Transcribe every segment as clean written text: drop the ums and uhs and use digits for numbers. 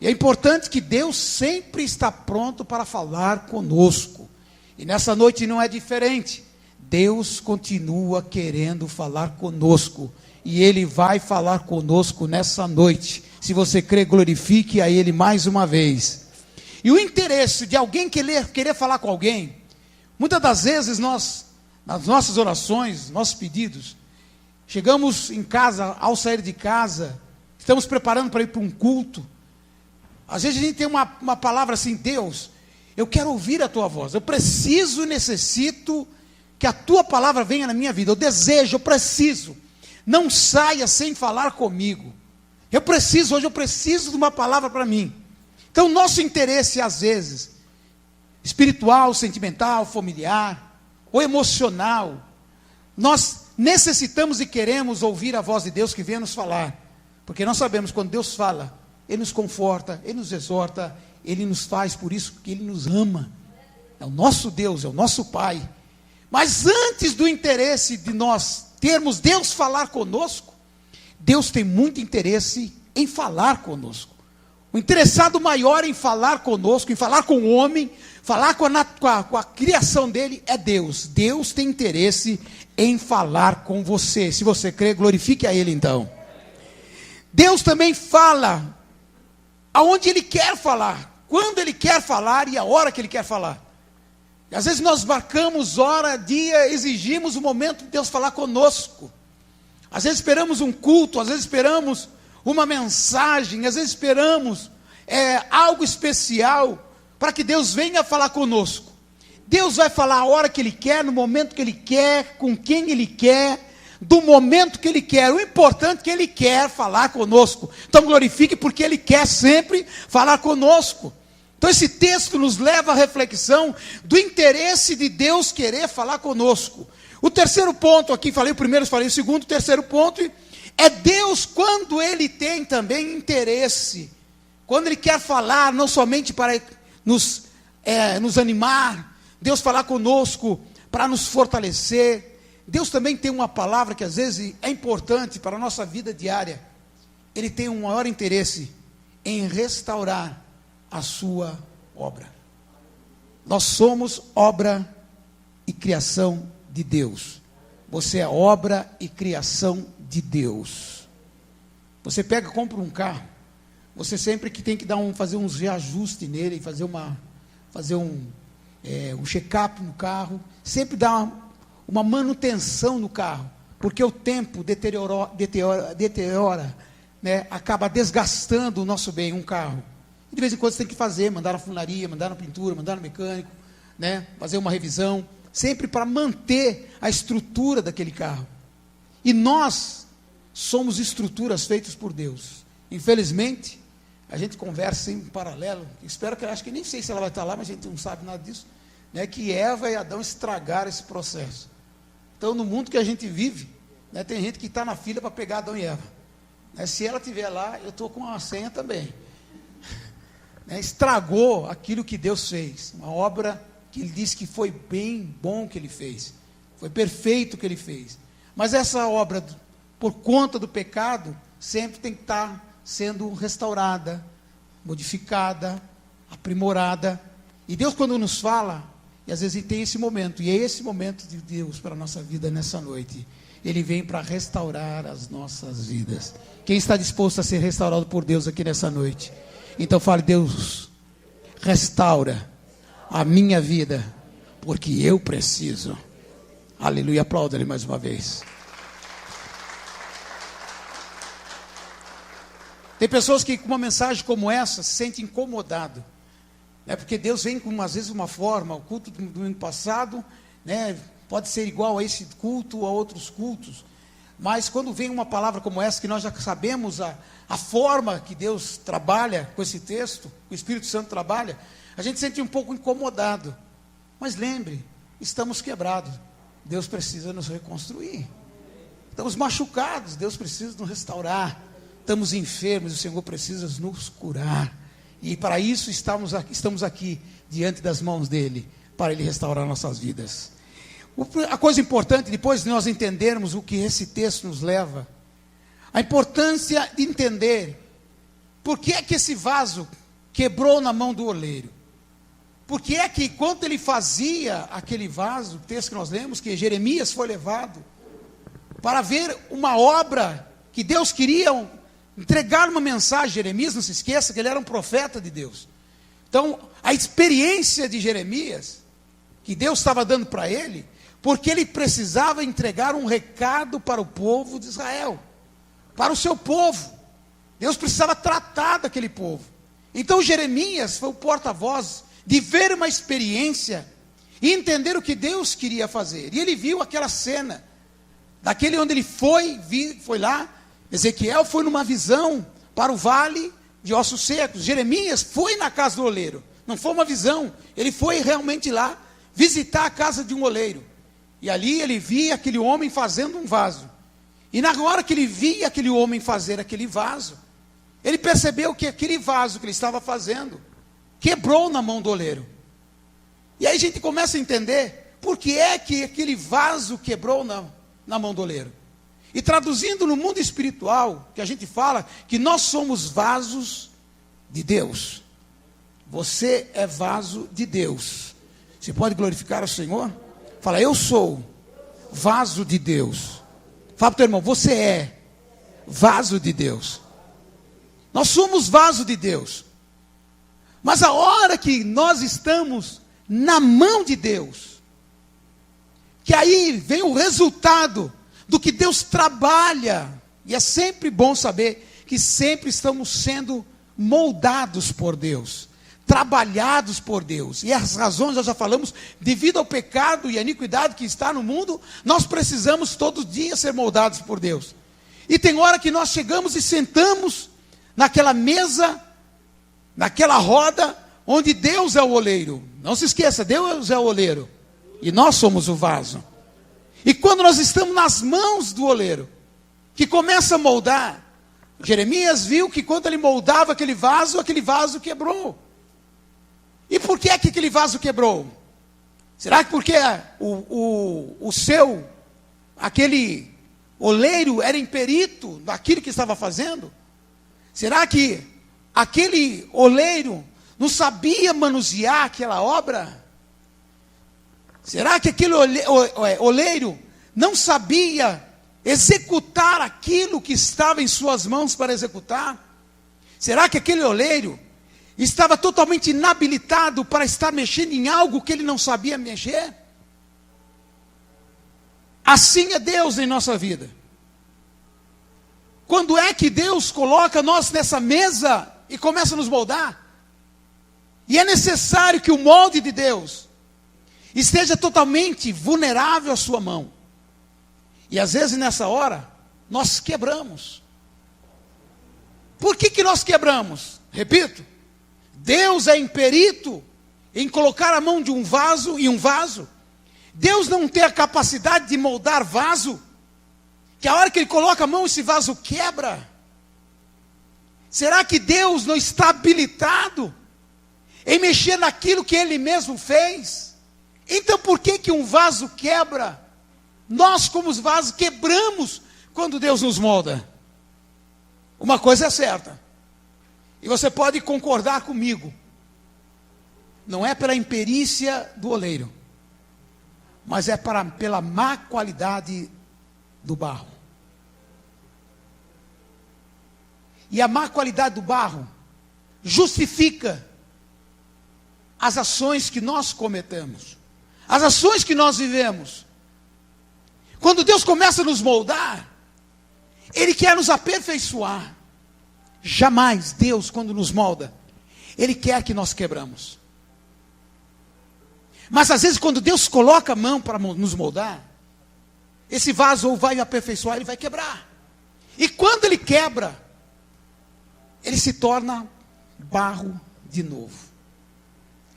E é importante que Deus sempre está pronto para falar conosco. E nessa noite não é diferente. Deus continua querendo falar conosco. E Ele vai falar conosco nessa noite. Se você crê, glorifique a Ele mais uma vez. E o interesse de alguém querer falar com alguém, muitas das vezes nós, nas nossas orações, nossos pedidos, chegamos em casa, ao sair de casa, estamos preparando para ir para um culto. Às vezes a gente tem uma palavra assim: Deus, eu quero ouvir a Tua voz, eu preciso e necessito que a Tua palavra venha na minha vida, eu desejo, eu preciso, não saia sem falar comigo, hoje eu preciso de uma palavra para mim. Então nosso interesse às vezes, espiritual, sentimental, familiar, ou emocional, nós necessitamos e queremos ouvir a voz de Deus que venha nos falar, porque nós sabemos quando Deus fala, Ele nos conforta, Ele nos exorta, Ele nos faz, por isso que Ele nos ama, é o nosso Deus, é o nosso Pai. Mas antes do interesse de nós termos Deus falar conosco, Deus tem muito interesse em falar conosco. O interessado maior em falar conosco, em falar com o homem, falar com a criação dele, é Deus. Deus tem interesse em falar com você. Se você crê, glorifique a Ele então. Deus também fala aonde Ele quer falar, quando Ele quer falar e a hora que Ele quer falar. E às vezes nós marcamos hora, dia, exigimos o momento de Deus falar conosco. Às vezes esperamos um culto, às vezes esperamos uma mensagem, às vezes esperamos algo especial para que Deus venha falar conosco. Deus vai falar a hora que Ele quer, no momento que Ele quer, com quem Ele quer, do momento que Ele quer. O importante é que Ele quer falar conosco. Então glorifique, porque Ele quer sempre falar conosco. Então esse texto nos leva à reflexão do interesse de Deus querer falar conosco. O terceiro ponto aqui, falei o primeiro, falei o segundo, o terceiro ponto é Deus quando Ele tem também interesse, quando Ele quer falar, não somente para nos animar, Deus falar conosco para nos fortalecer. Deus também tem uma palavra que às vezes é importante para a nossa vida diária. Ele tem um maior interesse em restaurar a sua obra. Nós somos obra e criação de Deus. Você é obra e criação de Deus. Você compra um carro, você sempre que tem que fazer uns reajustes nele, fazer um check-up no carro, sempre dá uma manutenção no carro, porque o tempo deteriora, né, acaba desgastando o nosso bem, um carro. De vez em quando você tem que fazer, mandar na funilaria, mandar na pintura, mandar no mecânico, né, fazer uma revisão, sempre para manter a estrutura daquele carro. E nós somos estruturas feitas por Deus. Infelizmente, a gente conversa em paralelo, acho que nem sei se ela vai estar lá, mas a gente não sabe nada disso, né, que Eva e Adão estragaram esse processo. Então, no mundo que a gente vive, né, tem gente que está na fila para pegar Adão e Eva. Né, se ela estiver lá, eu estou com a senha também. Né, estragou aquilo que Deus fez, uma obra que Ele disse que foi bem bom que Ele fez, foi perfeito que Ele fez. Mas essa obra, por conta do pecado, sempre tem que estar sendo restaurada, modificada, aprimorada. E Deus, quando nos fala, e às vezes Ele tem esse momento, e é esse momento de Deus para a nossa vida nessa noite. Ele vem para restaurar as nossas vidas. Quem está disposto a ser restaurado por Deus aqui nessa noite? Então fale: Deus, restaura a minha vida, porque eu preciso. Aleluia, aplauda Ele mais uma vez. Tem pessoas que com uma mensagem como essa se sentem incomodadas, né? Porque Deus vem com às vezes uma forma, o culto do domingo passado, né, pode ser igual a esse culto ou a outros cultos, mas quando vem uma palavra como essa, que nós já sabemos a forma que Deus trabalha com esse texto, o Espírito Santo trabalha, a gente se sente um pouco incomodado. Mas lembre, estamos quebrados, Deus precisa nos reconstruir. Estamos machucados, Deus precisa nos restaurar. Estamos enfermos, o Senhor precisa nos curar. E para isso estamos aqui diante das mãos dEle, para Ele restaurar nossas vidas. A coisa importante, depois de nós entendermos o que esse texto nos leva, a importância de entender por que é que esse vaso quebrou na mão do oleiro? Por que é que enquanto ele fazia aquele vaso, o texto que nós lemos, que Jeremias foi levado para ver uma obra que Deus queria entregar uma mensagem. Jeremias, não se esqueça que ele era um profeta de Deus. Então, a experiência de Jeremias, que Deus estava dando para ele, porque ele precisava entregar um recado para o povo de Israel, para o seu povo. Deus precisava tratar daquele povo. Então Jeremias foi o porta-voz de ver uma experiência e entender o que Deus queria fazer. E ele viu aquela cena, daquele onde ele foi lá, Ezequiel foi numa visão para o vale de ossos secos. Jeremias foi na casa do oleiro, não foi uma visão, ele foi realmente lá, visitar a casa de um oleiro. E ali ele via aquele homem fazendo um vaso. E na hora que ele via aquele homem fazer aquele vaso, ele percebeu que aquele vaso que ele estava fazendo quebrou na mão do oleiro. E aí a gente começa a entender por que é que aquele vaso quebrou na mão do oleiro. E traduzindo no mundo espiritual, que a gente fala que nós somos vasos de Deus. Você é vaso de Deus. Você pode glorificar o Senhor? Fala, eu sou vaso de Deus. Fala para o teu irmão, você é vaso de Deus. Nós somos vaso de Deus. Mas a hora que nós estamos na mão de Deus, que aí vem o resultado do que Deus trabalha, e é sempre bom saber que sempre estamos sendo moldados por Deus, trabalhados por Deus, e as razões nós já falamos, devido ao pecado e à iniquidade que está no mundo, nós precisamos todos os dias ser moldados por Deus. E tem hora que nós chegamos e sentamos naquela mesa, naquela roda, onde Deus é o oleiro. Não se esqueça, Deus é o oleiro, e nós somos o vaso. E quando nós estamos nas mãos do oleiro, que começa a moldar, Jeremias viu que quando ele moldava aquele vaso quebrou. E por que é que aquele vaso quebrou? Será que porque aquele oleiro era imperito daquilo que estava fazendo? Será que aquele oleiro não sabia manusear aquela obra? Será que aquele oleiro não sabia executar aquilo que estava em suas mãos para executar? Será que aquele oleiro estava totalmente inabilitado para estar mexendo em algo que ele não sabia mexer? Assim é Deus em nossa vida. Quando é que Deus coloca nós nessa mesa e começa a nos moldar? E é necessário que o molde de Deus esteja totalmente vulnerável à sua mão. E às vezes nessa hora, nós quebramos. Por que nós quebramos? Repito, Deus é imperito em colocar a mão de um vaso em um vaso. Deus não tem a capacidade de moldar vaso, que a hora que Ele coloca a mão, esse vaso quebra. Será que Deus não está habilitado em mexer naquilo que Ele mesmo fez? Então por que um vaso quebra? Nós como os vasos quebramos quando Deus nos molda. Uma coisa é certa, e você pode concordar comigo, não é pela imperícia do oleiro, mas é pela má qualidade do barro. E a má qualidade do barro justifica as ações que nós cometemos, as ações que nós vivemos. Quando Deus começa a nos moldar, Ele quer nos aperfeiçoar. Jamais Deus, quando nos molda, Ele quer que nós quebramos. Mas às vezes quando Deus coloca a mão para nos moldar, esse vaso ou vai me aperfeiçoar, ele vai quebrar. E quando ele quebra, ele se torna barro de novo.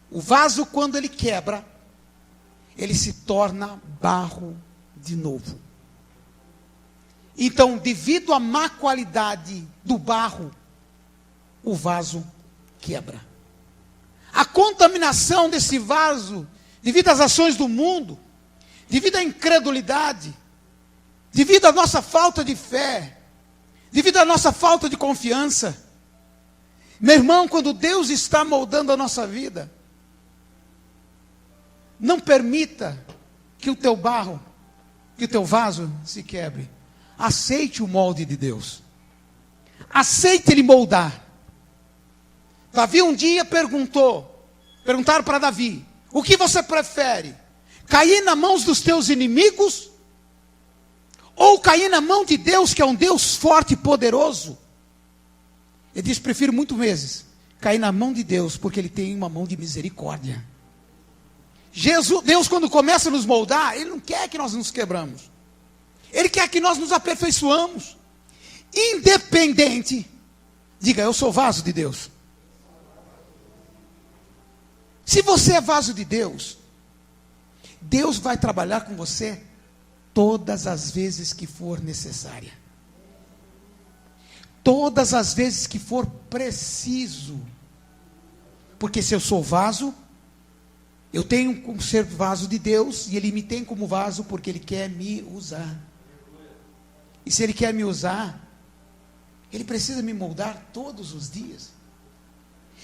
O vaso, quando ele quebra, ele se torna barro de novo. Então, devido à má qualidade do barro, o vaso quebra. A contaminação desse vaso, devido às ações do mundo, devido à incredulidade, devido à nossa falta de fé, devido à nossa falta de confiança, Meu irmão, quando Deus está moldando a nossa vida, não permita que o teu barro, que o teu vaso se quebre. Aceite o molde de Deus. Aceite Ele moldar. Davi um dia perguntaram para Davi: o que você prefere? Cair nas mãos dos teus inimigos? Ou cair na mão de Deus, que é um Deus forte e poderoso? Ele diz: prefiro muito vezes cair na mão de Deus, porque Ele tem uma mão de misericórdia. Deus, quando começa a nos moldar, Ele não quer que nós nos quebramos. Ele quer que nós nos aperfeiçoamos. Independente. Diga: eu sou vaso de Deus. Se você é vaso de Deus, Deus vai trabalhar com você todas as vezes que for necessária. Todas as vezes que for preciso. Porque se eu sou vaso, eu tenho como ser vaso de Deus, e Ele me tem como vaso porque Ele quer me usar. E se Ele quer me usar, Ele precisa me moldar todos os dias.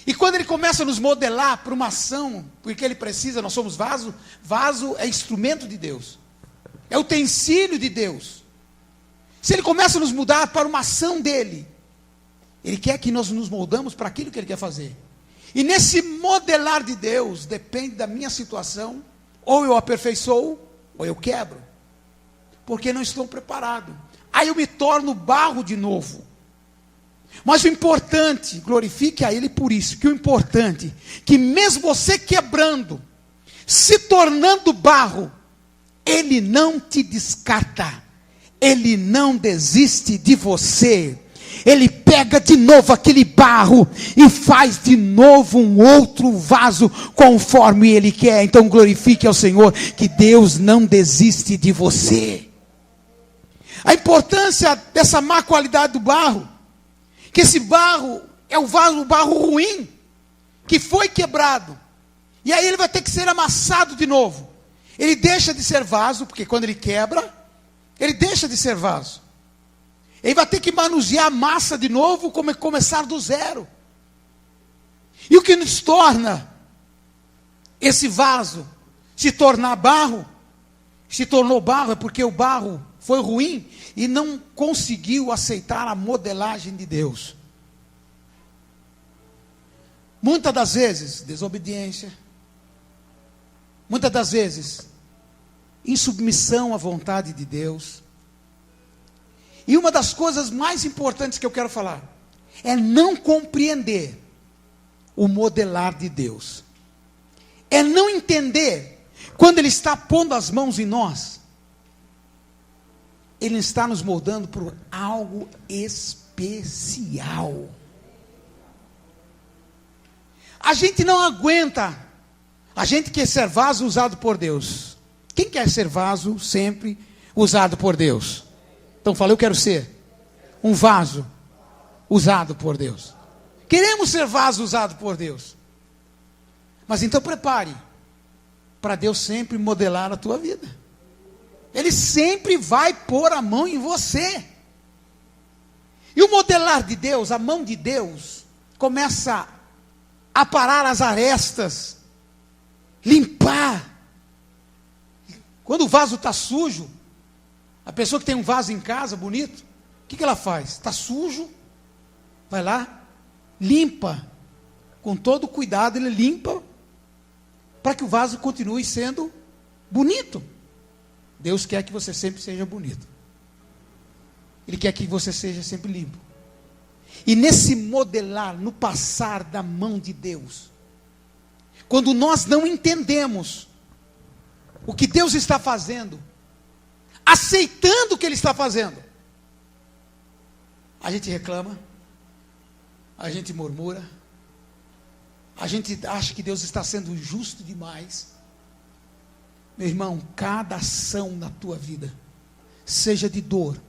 E quando Ele começa a nos modelar para uma ação, porque Ele precisa, nós somos vaso. Vaso é instrumento de Deus, é utensílio de Deus. Se Ele começa a nos mudar para uma ação dEle, Ele quer que nós nos moldamos para aquilo que Ele quer fazer. E nesse modelar de Deus, depende da minha situação, ou eu aperfeiçoo, ou eu quebro, porque não estou preparado. Aí eu me torno barro de novo. Mas o importante, glorifique a Ele por isso, que o importante, que mesmo você quebrando, se tornando barro, Ele não te descarta, Ele não desiste de você. Ele pega de novo aquele barro e faz de novo um outro vaso conforme Ele quer. Então glorifique ao Senhor, que Deus não desiste de você. A importância dessa má qualidade do barro, que esse barro é o barro ruim, que foi quebrado, e aí ele vai ter que ser amassado de novo. Ele deixa de ser vaso, porque quando ele quebra, ele deixa de ser vaso. Ele vai ter que manusear a massa de novo, como começar do zero. E o que nos torna esse vaso se tornar barro, se tornou barro, é porque o barro foi ruim e não conseguiu aceitar a modelagem de Deus. Muitas das vezes, desobediência. Muitas das vezes, insubmissão à vontade de Deus. E uma das coisas mais importantes que eu quero falar é não compreender o modelar de Deus. É não entender quando Ele está pondo as mãos em nós. Ele está nos moldando por algo especial. A gente não aguenta. A gente quer ser vaso usado por Deus. Quem quer ser vaso sempre usado por Deus? Então fala: eu quero ser um vaso usado por Deus. Queremos ser vaso usado por Deus. Mas então prepare para Deus sempre modelar a tua vida. Ele sempre vai pôr a mão em você. E o modelar de Deus, a mão de Deus, começa a parar as arestas, limpar. Quando o vaso está sujo, a pessoa que tem um vaso em casa bonito, o que ela faz? Está sujo, vai lá, limpa, com todo cuidado ele limpa, para que o vaso continue sendo bonito. Deus quer que você sempre seja bonito. Ele quer que você seja sempre limpo. E nesse modelar, no passar da mão de Deus, quando nós não entendemos o que Deus está fazendo, aceitando o que Ele está fazendo, a gente reclama, a gente murmura, a gente acha que Deus está sendo injusto demais. Meu irmão, cada ação na tua vida, seja de dor,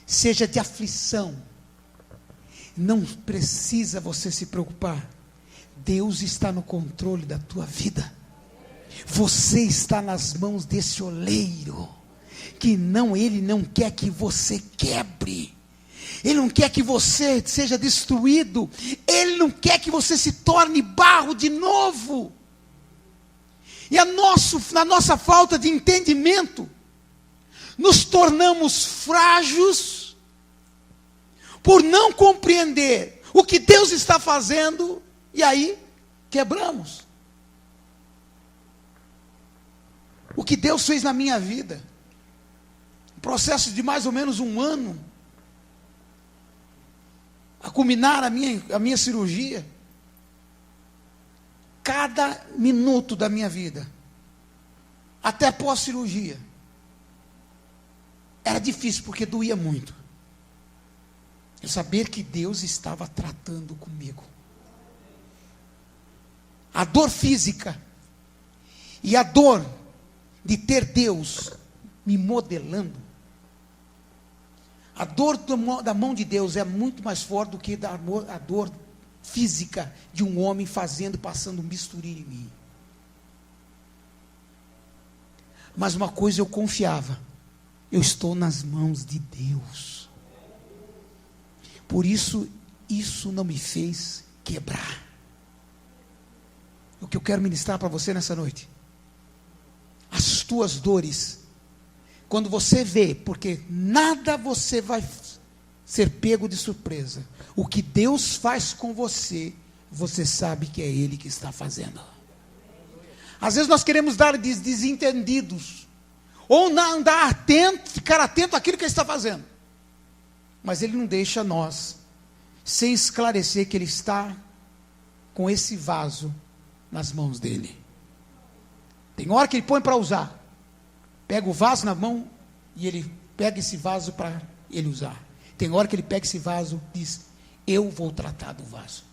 seja de aflição, não precisa você se preocupar. Deus está no controle da tua vida. Você está nas mãos desse oleiro, que Ele não quer que você quebre. Ele não quer que você seja destruído. Ele não quer que você se torne barro de novo. E na nossa falta de entendimento, nos tornamos frágeis por não compreender o que Deus está fazendo, e aí quebramos. O que Deus fez na minha vida, um processo de mais ou menos 1 ano, a culminar a minha cirurgia, cada minuto da minha vida, até pós-cirurgia, era difícil, porque doía muito. Eu saber que Deus estava tratando comigo. A dor física e a dor de ter Deus me modelando. A dor da mão de Deus é muito mais forte do que a dor física de um homem passando um bisturi em mim. Mas uma coisa eu confiava: eu estou nas mãos de Deus. Por isso não me fez quebrar. O que eu quero ministrar para você nessa noite: as tuas dores, quando você vê, porque nada você vai ser pego de surpresa, o que Deus faz com você, você sabe que é Ele que está fazendo. Às vezes nós queremos dar desentendidos, ou não andar atento, ficar atento àquilo que Ele está fazendo, mas Ele não deixa nós sem esclarecer que Ele está com esse vaso nas mãos dEle. Tem hora que Ele põe para usar, pega o vaso na mão e Ele pega esse vaso para Ele usar. Tem hora que Ele pega esse vaso e diz: eu vou tratar do vaso.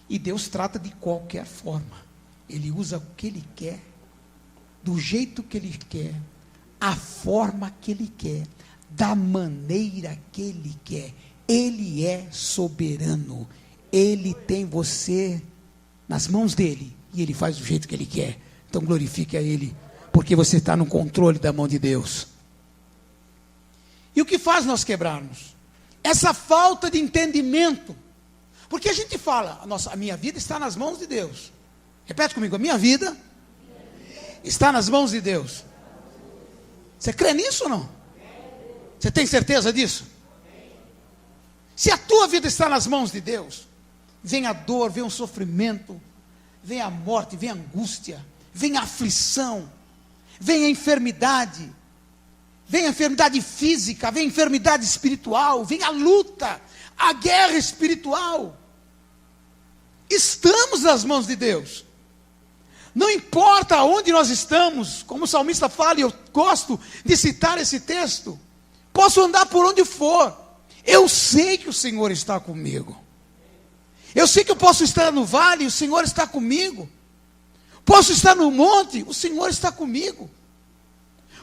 E Deus trata de qualquer forma. Ele usa o que Ele quer, do jeito que Ele quer, a forma que Ele quer, da maneira que Ele quer. Ele é soberano. Ele tem você nas mãos dEle, e Ele faz do jeito que Ele quer. Então glorifique a Ele, porque você está no controle da mão de Deus. E o que faz nós quebrarmos? Essa falta de entendimento. Porque a gente fala: a minha vida está nas mãos de Deus. Repete comigo: a minha vida está nas mãos de Deus. Você crê nisso ou não? Você tem certeza disso? Se a tua vida está nas mãos de Deus, vem a dor, vem o sofrimento, vem a morte, vem a angústia, vem a aflição, vem a enfermidade física, vem a enfermidade espiritual, vem a luta, a guerra espiritual. Estamos nas mãos de Deus. Não importa onde nós estamos, como o salmista fala, e eu gosto de citar esse texto: posso andar por onde for, eu sei que o Senhor está comigo. Eu sei que eu posso estar no vale, o Senhor está comigo. Posso estar no monte, o Senhor está comigo.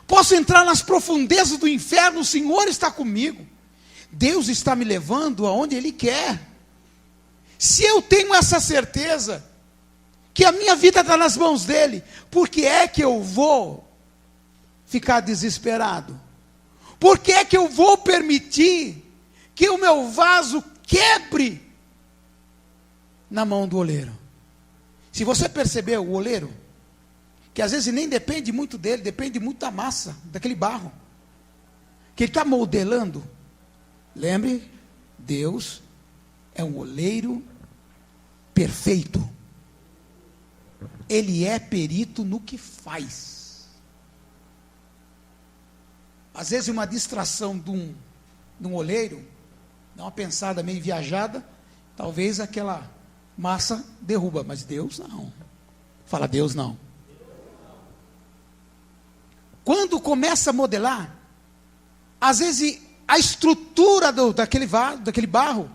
Posso entrar nas profundezas do inferno, o Senhor está comigo. Deus está me levando aonde Ele quer. Se eu tenho essa certeza, que a minha vida está nas mãos dEle, por que é que eu vou ficar desesperado? Por que é que eu vou permitir que o meu vaso quebre na mão do oleiro? Se você perceber, o oleiro, que às vezes nem depende muito dele, depende muito da massa, daquele barro, que ele está modelando. Lembre, Deus é um oleiro perfeito. Ele é perito no que faz. Às vezes uma distração de um oleiro, dá uma pensada meio viajada, talvez aquela massa derruba, mas Deus não. Fala: Deus não. Quando começa a modelar, às vezes a estrutura daquele barro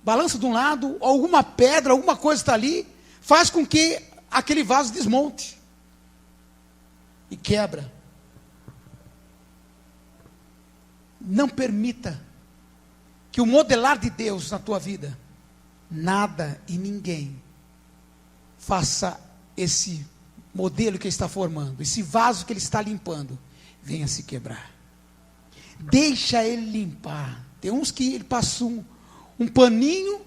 balança de um lado, alguma pedra, alguma coisa está ali, faz com que aquele vaso desmonte e quebra. Não permita que o modelar de Deus na tua vida, nada e ninguém, faça esse modelo que Ele está formando, esse vaso que Ele está limpando, venha se quebrar. Deixa Ele limpar. Tem uns que ele passa um paninho,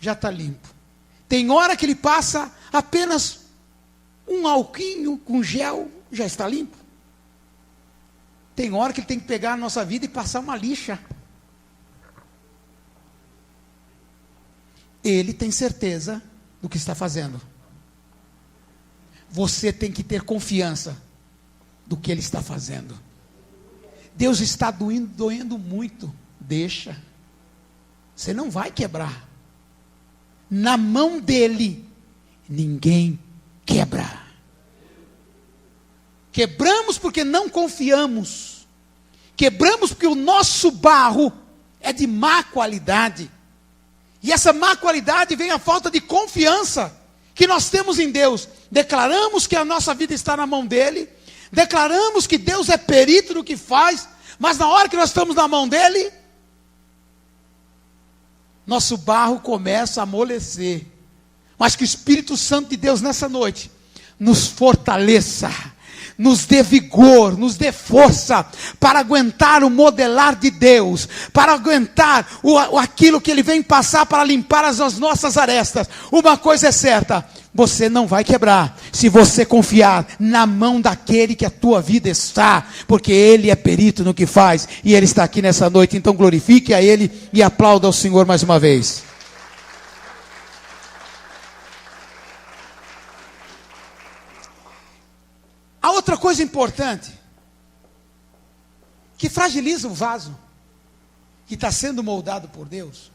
já está limpo. Tem hora que ele passa apenas um alquinho com gel, já está limpo. Tem hora que ele tem que pegar a nossa vida e passar uma lixa. Ele tem certeza do que está fazendo. Você tem que ter confiança do que ele está fazendo. Deus está doendo muito. Deixa. Você não vai quebrar. Na mão dele, ninguém quebra. Quebramos porque não confiamos. Quebramos porque o nosso barro é de má qualidade. E essa má qualidade vem a falta de confiança que nós temos em Deus. Declaramos que a nossa vida está na mão dele. Declaramos que Deus é perito no que faz. Mas na hora que nós estamos na mão dele, nosso barro começa a amolecer. Mas que o Espírito Santo de Deus nessa noite nos fortaleça, nos dê vigor, nos dê força para aguentar o modelar de Deus, para aguentar aquilo que Ele vem passar para limpar as nossas arestas. Uma coisa é certa, você não vai quebrar, se você confiar na mão daquele que a tua vida está, porque Ele é perito no que faz, e Ele está aqui nessa noite. Então glorifique a Ele e aplauda ao Senhor mais uma vez. A outra coisa importante, que fragiliza o vaso, que está sendo moldado por Deus,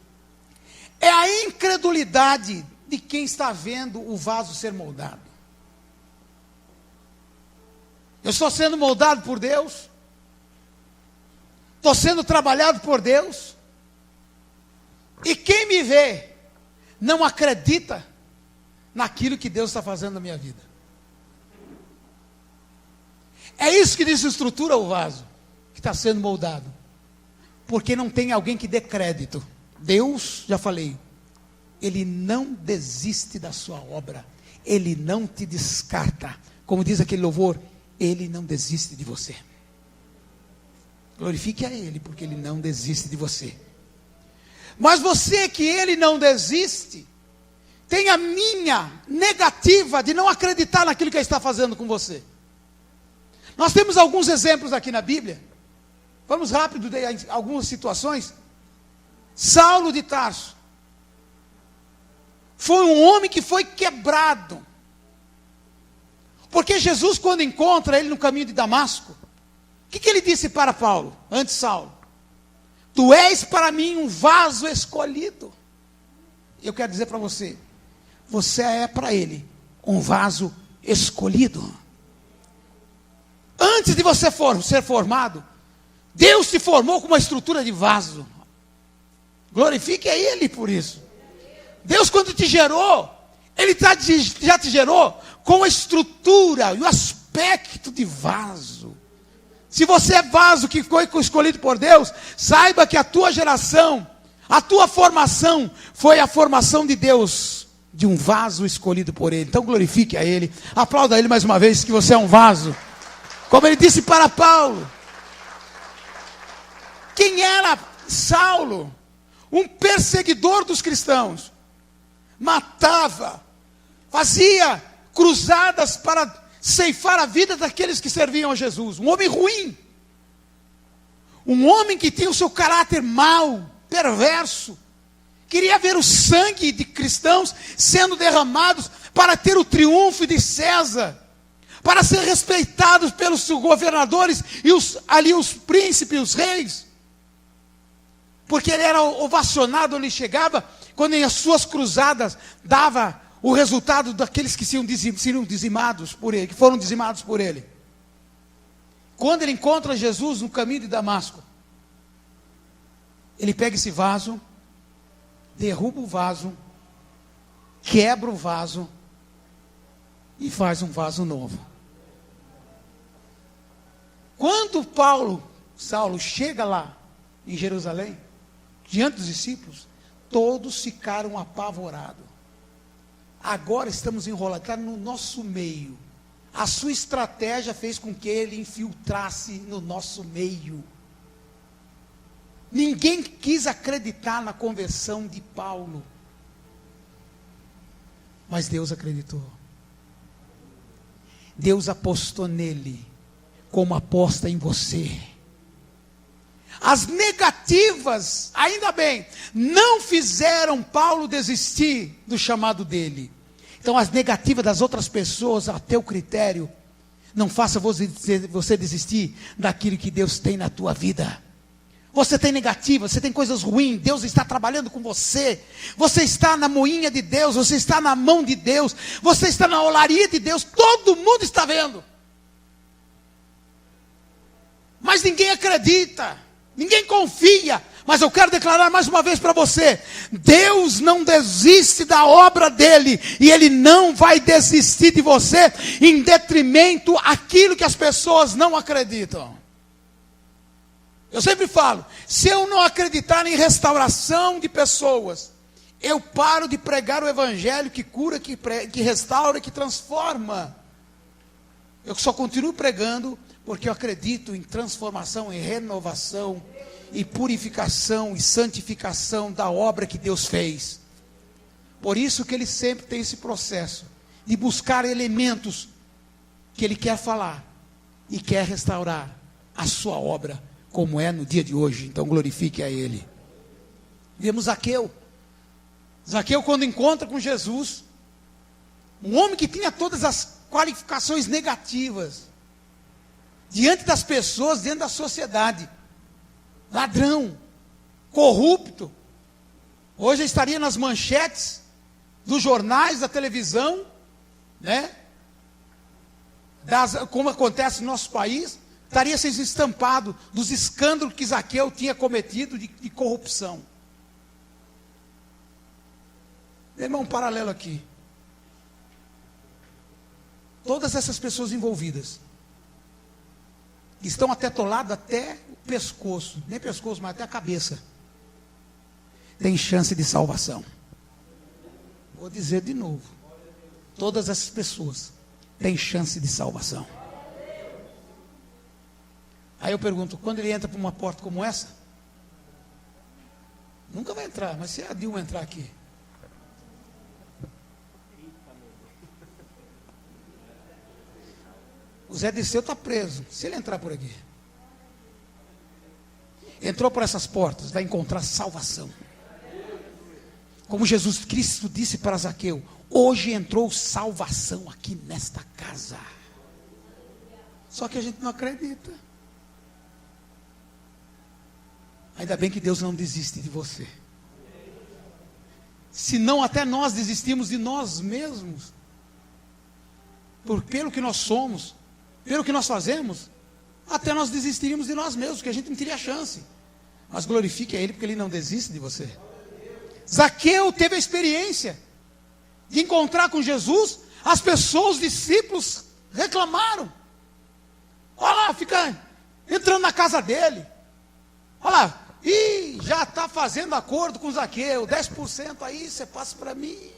é a incredulidade de quem está vendo o vaso ser moldado. Eu estou sendo moldado por Deus, estou sendo trabalhado por Deus, e quem me vê, não acredita naquilo que Deus está fazendo na minha vida. É isso que desestrutura o vaso, que está sendo moldado. Porque não tem alguém que dê crédito. Deus, já falei, Ele não desiste da sua obra. Ele não te descarta. Como diz aquele louvor, Ele não desiste de você. Glorifique a Ele, porque Ele não desiste de você. Mas você que Ele não desiste, tem a minha negativa de não acreditar naquilo que Ele está fazendo com você. Nós temos alguns exemplos aqui na Bíblia. Vamos rápido de algumas situações. Saulo de Tarso foi um homem que foi quebrado. Porque Jesus, quando encontra ele no caminho de Damasco, o que ele disse para Paulo, antes Saulo? Tu és para mim um vaso escolhido. Eu quero dizer para você, você é para ele um vaso escolhido. Antes de você ser formado, Deus te formou com uma estrutura de vaso. Glorifique a Ele por isso. Deus, quando te gerou, Ele já te gerou com a estrutura e o aspecto de vaso. Se você é vaso que foi escolhido por Deus, saiba que a tua geração, a tua formação, foi a formação de Deus, de um vaso escolhido por Ele. Então glorifique a Ele, aplauda Ele mais uma vez, que você é um vaso. Como ele disse para Paulo, quem era Saulo? Um perseguidor dos cristãos. Matava, fazia cruzadas para ceifar a vida daqueles que serviam a Jesus. Um homem ruim. Um homem que tinha o seu caráter mau, perverso. Queria ver o sangue de cristãos sendo derramados para ter o triunfo de César. Para ser respeitados pelos governadores e os príncipes, os reis. Porque ele era ovacionado, ele chegava, quando em as suas cruzadas dava o resultado daqueles que seriam dizimados por ele, que foram dizimados por ele. Quando ele encontra Jesus no caminho de Damasco, ele pega esse vaso, derruba o vaso, quebra o vaso e faz um vaso novo. Quando Saulo chega lá em Jerusalém, diante dos discípulos, todos ficaram apavorados. Agora estamos enrolados, está no nosso meio. A sua estratégia fez com que ele infiltrasse no nosso meio. Ninguém quis acreditar na conversão de Paulo. Mas Deus acreditou. Deus apostou nele, como aposta em você. As negativas, ainda bem, não fizeram Paulo desistir do chamado dele. Então as negativas das outras pessoas, a teu critério, não faça você desistir daquilo que Deus tem na tua vida. Você tem negativa, você tem coisas ruins, Deus está trabalhando com você. Você está na moinha de Deus, você está na mão de Deus, você está na olaria de Deus, todo mundo está vendo. Mas ninguém acredita, ninguém confia. Mas eu quero declarar mais uma vez para você: Deus não desiste da obra dele, e Ele não vai desistir de você, em detrimento àquilo que as pessoas não acreditam. Eu sempre falo, se eu não acreditar em restauração de pessoas, eu paro de pregar o evangelho que cura, que restaura, que transforma. Eu só continuo pregando porque eu acredito em transformação, em renovação, e purificação e santificação da obra que Deus fez. Por isso que Ele sempre tem esse processo de buscar elementos que Ele quer falar e quer restaurar a sua obra, como é no dia de hoje. Então glorifique a Ele. Vemos Zaqueu. Zaqueu, quando encontra com Jesus, um homem que tinha todas as qualificações negativas, diante das pessoas, diante da sociedade, ladrão, corrupto, hoje estaria nas manchetes dos jornais, da televisão, né? Como acontece no nosso país, estaria sendo estampado dos escândalos que Zaqueu tinha cometido de corrupção. Meu irmão, um paralelo aqui. Todas essas pessoas envolvidas estão atetoladas até o pescoço, nem pescoço, mas até a cabeça, tem chance de salvação. Vou dizer de novo, todas essas pessoas têm chance de salvação. Aí eu pergunto, quando ele entra por uma porta como essa, nunca vai entrar, mas se a Dilma entrar aqui, o Zé Disseu está preso, se ele entrar por aqui, entrou por essas portas, vai encontrar salvação. Como Jesus Cristo disse para Zaqueu, hoje entrou salvação aqui nesta casa. Só que a gente não acredita. Ainda bem que Deus não desiste de você. Senão até nós desistimos de nós mesmos. Pelo que nós somos, pelo que nós fazemos, até nós desistiríamos de nós mesmos, porque a gente não teria chance. Mas glorifique a Ele, porque Ele não desiste de você. Zaqueu teve a experiência de encontrar com Jesus. As pessoas, os discípulos, reclamaram. Olha lá, fica entrando na casa dele. Olha lá, e já está fazendo acordo com Zaqueu, 10% aí, você passa para mim.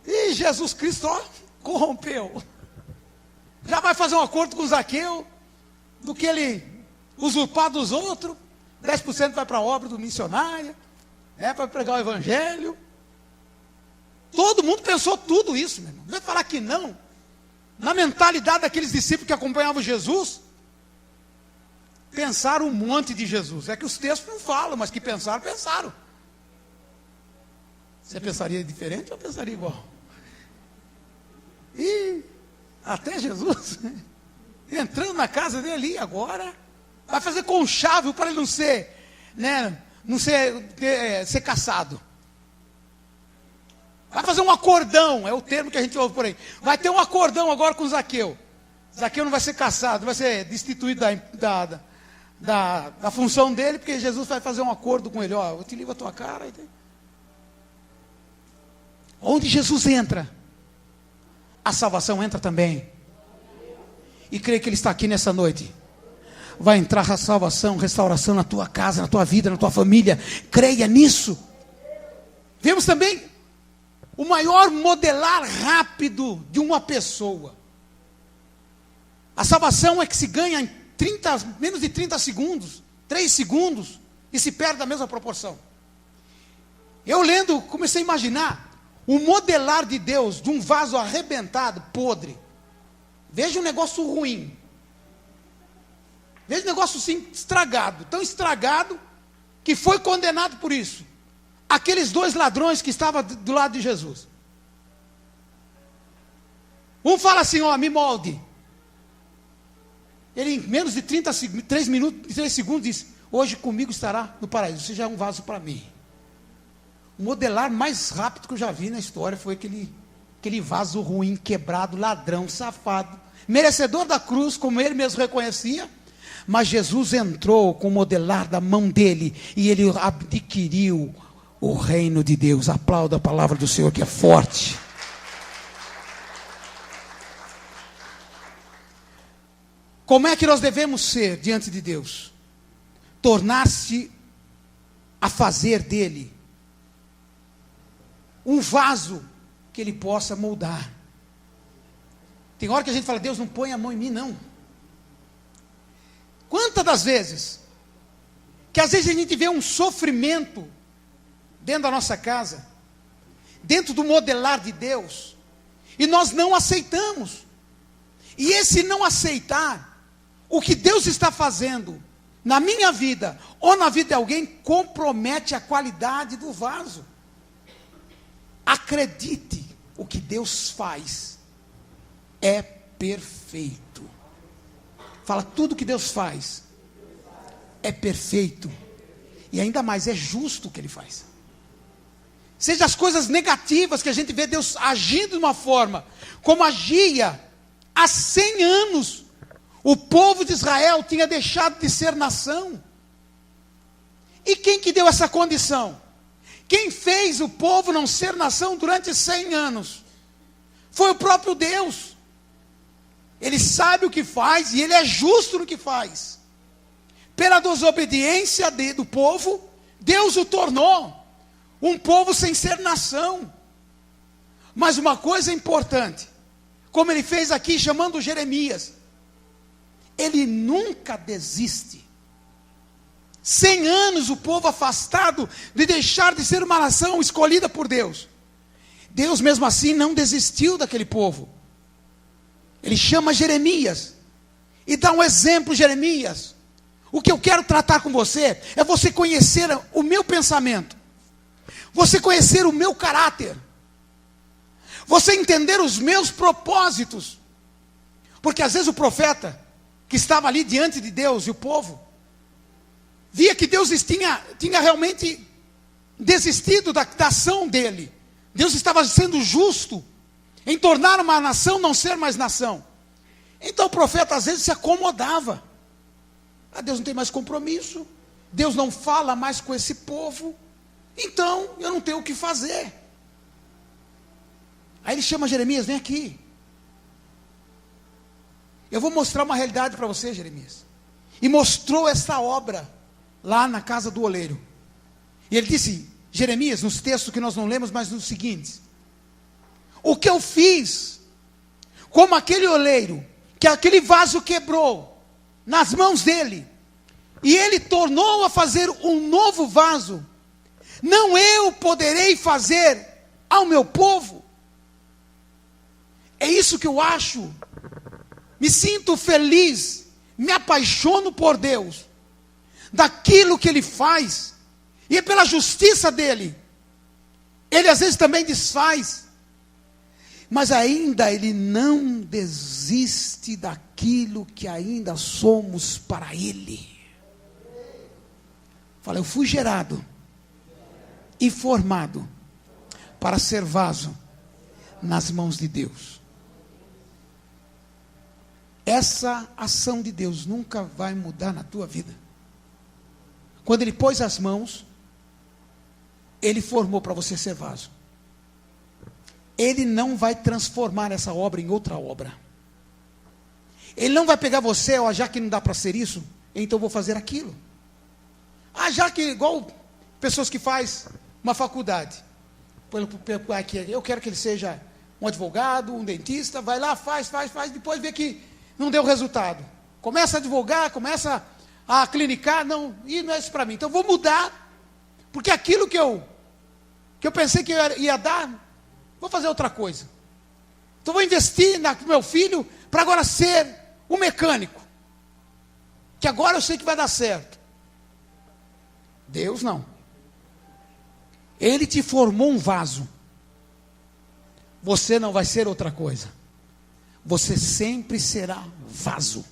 E Jesus Cristo, ó, corrompeu. Já vai fazer um acordo com Zaqueu, do que ele usurpar dos outros, 10% vai para a obra do missionário, para pregar o evangelho. Todo mundo pensou tudo isso, meu irmão. Não vai falar que não. Na mentalidade daqueles discípulos que acompanhavam Jesus, pensaram um monte de Jesus. É que os textos não falam, mas que pensaram, pensaram. Você pensaria diferente ou pensaria igual? E até Jesus entrando na casa dele ali agora, vai fazer conchave para ele não ser, né, ser caçado. Vai fazer um acordão, é o termo que a gente ouve por aí. Vai ter um acordão agora com Zaqueu. Zaqueu não vai ser caçado, vai ser destituído da função dele, porque Jesus vai fazer um acordo com ele. Ó, eu te livro a tua cara. Onde Jesus entra, a salvação entra também. E creio que Ele está aqui nessa noite. Vai entrar a salvação, restauração na tua casa, na tua vida, na tua família. Creia nisso. Vemos também o maior modelar rápido de uma pessoa. A salvação é que se ganha em menos de 30 segundos, 3 segundos. e se perde da mesma proporção. Eu lendo, comecei a imaginar o modelar de Deus de um vaso arrebentado, podre. Veja um negócio ruim. Veja um negócio assim, estragado. Tão estragado que foi condenado por isso. Aqueles 2 ladrões que estavam do lado de Jesus. Um fala assim, ó, me molde. Ele em menos de 3 segundos diz, hoje comigo estará no paraíso. Você já é um vaso para mim. O modelar mais rápido que eu já vi na história foi aquele vaso ruim, quebrado, ladrão, safado, merecedor da cruz, como ele mesmo reconhecia, mas Jesus entrou com o modelar da mão dele, e ele adquiriu o reino de Deus. Aplauda a palavra do Senhor, que é forte. Como é que nós devemos ser diante de Deus? Tornar-se a fazer dele um vaso que ele possa moldar. Tem hora que a gente fala, Deus, não põe a mão em mim, não. Quantas das vezes, que às vezes a gente vê um sofrimento dentro da nossa casa, dentro do modelar de Deus, e nós não aceitamos. E esse não aceitar o que Deus está fazendo na minha vida, ou na vida de alguém, compromete a qualidade do vaso. Acredite, o que Deus faz é perfeito. Fala, tudo que Deus faz é perfeito. E ainda mais, é justo o que Ele faz. Seja as coisas negativas que a gente vê Deus agindo de uma forma, como agia há 100 anos. O povo de Israel tinha deixado de ser nação. E quem que deu essa condição? Quem fez o povo não ser nação durante 100 anos? Foi o próprio Deus. Ele sabe o que faz e Ele é justo no que faz. Pela desobediência do povo, Deus o tornou um povo sem ser nação. Mas uma coisa importante, como Ele fez aqui chamando Jeremias, Ele nunca desiste. 100 anos o povo afastado de deixar de ser uma nação escolhida por Deus. Deus mesmo assim não desistiu daquele povo. Ele chama Jeremias e dá um exemplo, Jeremias. O que eu quero tratar com você é você conhecer o meu pensamento, você conhecer o meu caráter, você entender os meus propósitos. Porque às vezes o profeta que estava ali diante de Deus e o povo via que Deus tinha realmente desistido da ação dele. Deus estava sendo justo em tornar uma nação não ser mais nação. Então o profeta às vezes se acomodava. Deus não tem mais compromisso. Deus não fala mais com esse povo. Então eu não tenho o que fazer. Aí ele chama Jeremias, vem aqui. Eu vou mostrar uma realidade para você, Jeremias. E mostrou essa obra lá na casa do oleiro. E ele disse, Jeremias, nos textos que nós não lemos, mas nos seguintes: o que eu fiz, como aquele oleiro, que aquele vaso quebrou nas mãos dele, e ele tornou a fazer um novo vaso, não eu poderei fazer ao meu povo? É isso que eu acho. Me sinto feliz, me apaixono por Deus, daquilo que Ele faz, e é pela justiça dEle. Ele às vezes também desfaz, mas ainda Ele não desiste daquilo que ainda somos para Ele. Fala, eu fui gerado e formado para ser vaso nas mãos de Deus. Essa ação de Deus nunca vai mudar na tua vida. Quando Ele pôs as mãos, Ele formou para você ser vaso. Ele não vai transformar essa obra em outra obra. Ele não vai pegar você, ó, já que não dá para ser isso, então eu vou fazer aquilo. Já que, igual pessoas que fazem uma faculdade, eu quero que ele seja um advogado, um dentista, vai lá, faz, depois vê que não deu resultado. Começa a advogar, começa a clinicar, não, e não é isso para mim. Então vou mudar, porque aquilo que eu pensei que eu ia dar, vou fazer outra coisa. Então vou investir no meu filho para agora ser um mecânico, que agora eu sei que vai dar certo. Deus não. Ele te formou um vaso. Você não vai ser outra coisa. Você sempre será vaso.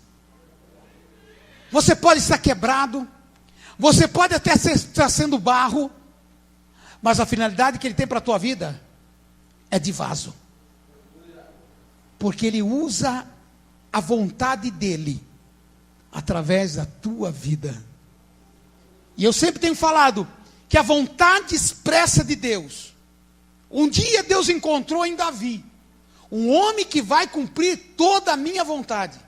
Você pode estar quebrado, você pode até estar sendo barro, mas a finalidade que Ele tem para a tua vida é de vaso. Porque Ele usa a vontade dEle através da tua vida. E eu sempre tenho falado que a vontade expressa de Deus, um dia Deus encontrou em Davi um homem que vai cumprir toda a minha vontade.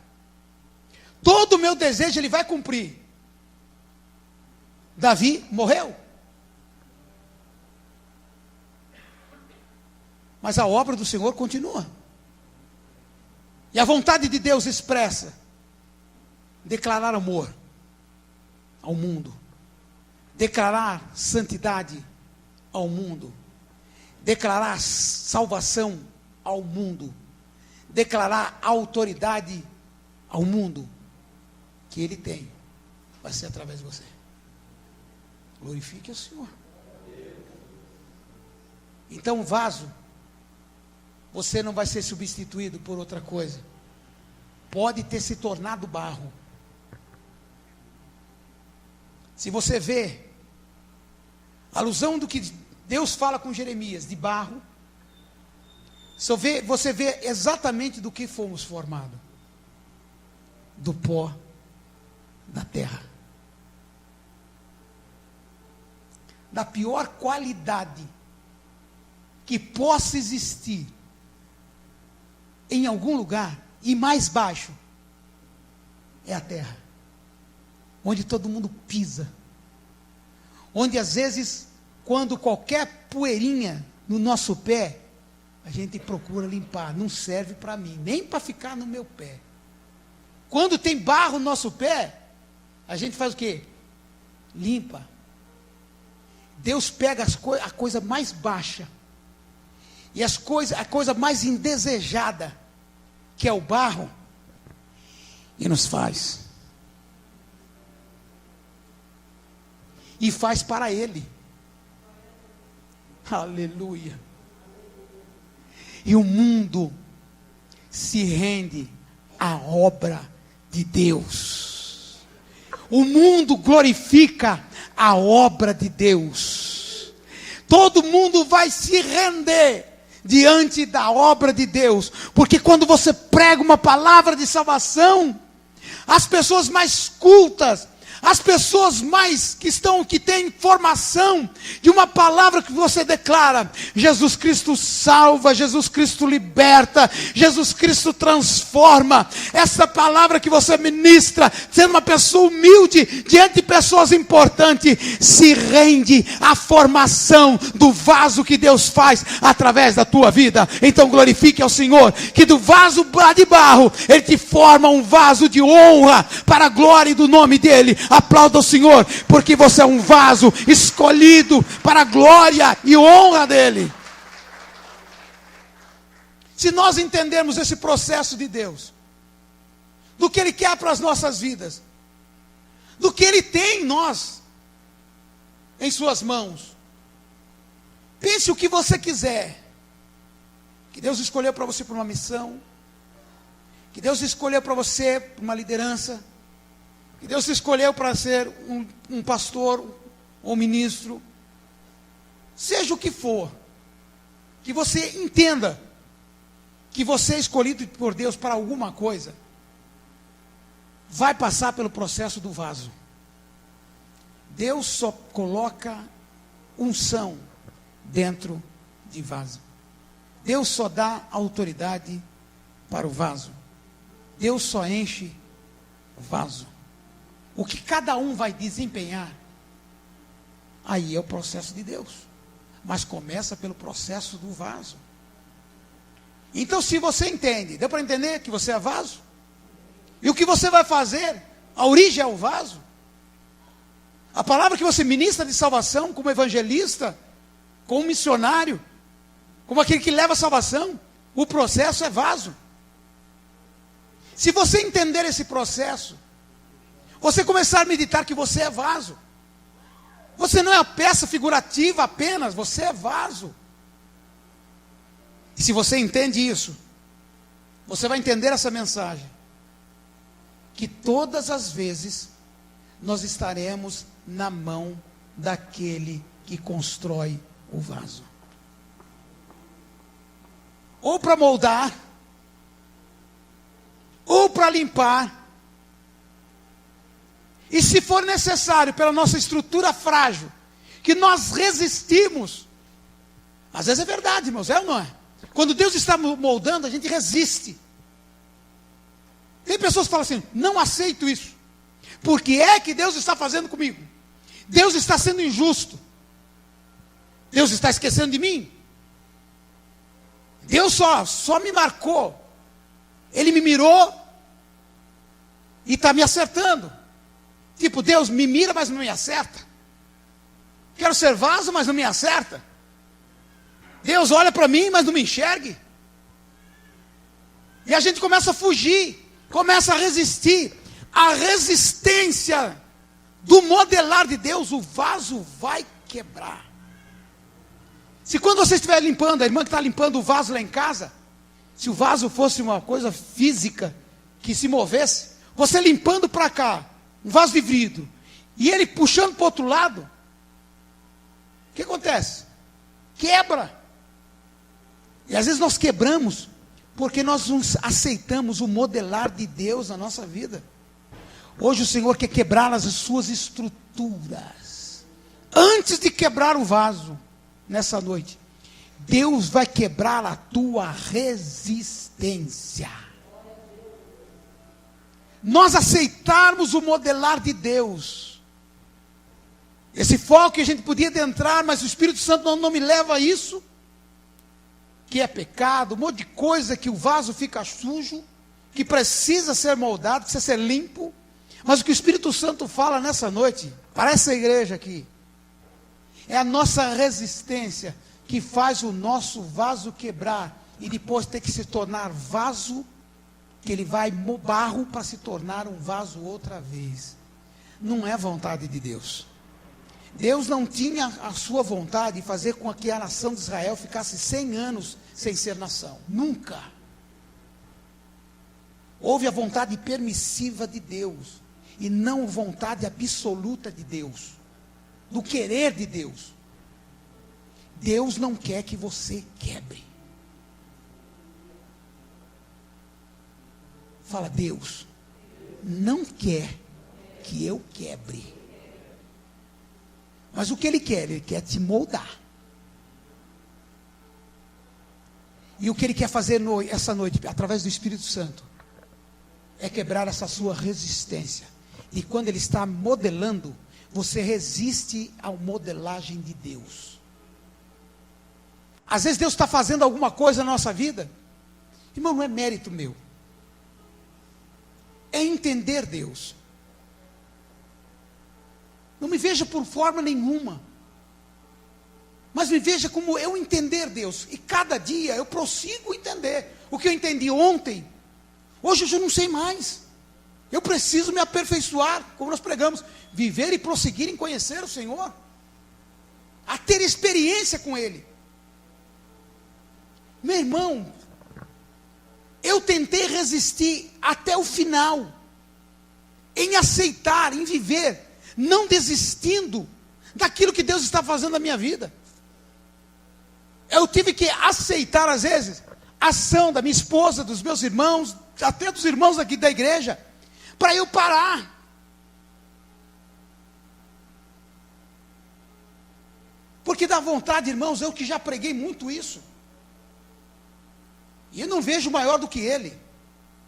Todo o meu desejo Ele vai cumprir. Davi morreu. Mas a obra do Senhor continua. E a vontade de Deus expressa declarar amor ao mundo, declarar santidade ao mundo, declarar salvação ao mundo, declarar autoridade ao mundo, que Ele tem, vai ser através de você. Glorifique o Senhor. Então, vaso, você não vai ser substituído por outra coisa. Pode ter se tornado barro. Se você vê a alusão do que Deus fala com Jeremias, de barro, você vê exatamente do que fomos formados. Do pó da terra. Da pior qualidade que possa existir em algum lugar, e mais baixo, é a terra, onde todo mundo pisa, onde às vezes, quando qualquer poeirinha no nosso pé, a gente procura limpar, não serve para mim, nem para ficar no meu pé. Quando tem barro no nosso pé, a gente faz o quê? Limpa. Deus pega a coisa mais baixa, e a coisa mais indesejada, que é o barro, e nos faz. E faz para Ele. Aleluia. E o mundo se rende à obra de Deus. O mundo glorifica a obra de Deus. Todo mundo vai se render diante da obra de Deus, porque quando você prega uma palavra de salvação, as pessoas mais cultas, as pessoas mais que têm formação de uma palavra que você declara, Jesus Cristo salva, Jesus Cristo liberta, Jesus Cristo transforma. Essa palavra que você ministra, sendo uma pessoa humilde diante de pessoas importantes, se rende à formação do vaso que Deus faz através da tua vida. Então glorifique ao Senhor, que do vaso de barro Ele te forma um vaso de honra para a glória do nome dEle. Aplauda o Senhor, porque você é um vaso escolhido para a glória e honra dEle. Se nós entendermos esse processo de Deus, do que Ele quer para as nossas vidas, do que Ele tem em nós, em suas mãos, pense o que você quiser, que Deus escolheu para você para uma missão, que Deus escolheu para você para uma liderança, que Deus escolheu para ser um pastor ou ministro, seja o que for, que você entenda que você é escolhido por Deus para alguma coisa, vai passar pelo processo do vaso. Deus só coloca unção dentro de vaso. Deus só dá autoridade para o vaso. Deus só enche o vaso. O que cada um vai desempenhar, aí é o processo de Deus. Mas começa pelo processo do vaso. Então, se você entende, deu para entender que você é vaso? E o que você vai fazer? A origem é o vaso. A palavra que você ministra de salvação, como evangelista, como missionário, como aquele que leva a salvação, o processo é vaso. Se você entender esse processo, você começar a meditar que você é vaso. Você não é a peça figurativa apenas, você é vaso. E se você entende isso, você vai entender essa mensagem. Que todas as vezes nós estaremos na mão daquele que constrói o vaso. Ou para moldar, ou para limpar. E se for necessário, pela nossa estrutura frágil, que nós resistimos. Às vezes é verdade, irmãos, é ou não é? Quando Deus está moldando, a gente resiste. Tem pessoas que falam assim, não aceito isso. Por que é que Deus está fazendo comigo? Deus está sendo injusto. Deus está esquecendo de mim. Deus só me marcou. Ele me mirou e está me acertando. Tipo, Deus me mira, mas não me acerta. Quero ser vaso, mas não me acerta. Deus olha para mim, mas não me enxergue. E a gente começa a fugir, começa a resistir. A resistência do modelar de Deus, o vaso vai quebrar. Se quando você estiver limpando, a irmã que está limpando o vaso lá em casa, se o vaso fosse uma coisa física, que se movesse, você limpando para cá, um vaso de vidro, e ele puxando para o outro lado, o que acontece? Quebra. E às vezes nós quebramos, porque nós não aceitamos o modelar de Deus na nossa vida. Hoje o Senhor quer quebrar as suas estruturas. Antes de quebrar o vaso, nessa noite, Deus vai quebrar a tua resistência. Nós aceitarmos o modelar de Deus. Esse foco que a gente podia adentrar, mas o Espírito Santo não me leva a isso. Que é pecado, um monte de coisa que o vaso fica sujo, que precisa ser moldado, precisa ser limpo. Mas o que o Espírito Santo fala nessa noite, para essa igreja aqui, é a nossa resistência que faz o nosso vaso quebrar e depois ter que se tornar vaso, que ele vai barro para se tornar um vaso outra vez. Não é vontade de Deus. Deus não tinha a sua vontade de fazer com que a nação de Israel ficasse 100 anos sem ser nação. Nunca. Houve a vontade permissiva de Deus e não vontade absoluta de Deus, do querer de Deus. Deus não quer que você quebre. Fala, Deus não quer que eu quebre. Mas o que Ele quer te moldar. E o que Ele quer fazer essa noite, através do Espírito Santo, é quebrar essa sua resistência. E quando Ele está modelando, você resiste à modelagem de Deus. Às vezes Deus está fazendo alguma coisa na nossa vida, irmão, não é mérito meu. É entender Deus. Não me veja por forma nenhuma, mas me veja como eu entender Deus. E cada dia eu prossigo entender. O que eu entendi ontem, hoje eu já não sei mais. Eu preciso me aperfeiçoar, como nós pregamos, viver e prosseguir em conhecer o Senhor, a ter experiência com Ele. Meu irmão, eu tentei resistir até o final, em aceitar, em viver, não desistindo daquilo que Deus está fazendo na minha vida. Eu tive que aceitar, às vezes, a ação da minha esposa, dos meus irmãos, até dos irmãos aqui da igreja, para eu parar. Porque dá vontade, irmãos, eu que já preguei muito isso. E eu não vejo maior do que Ele.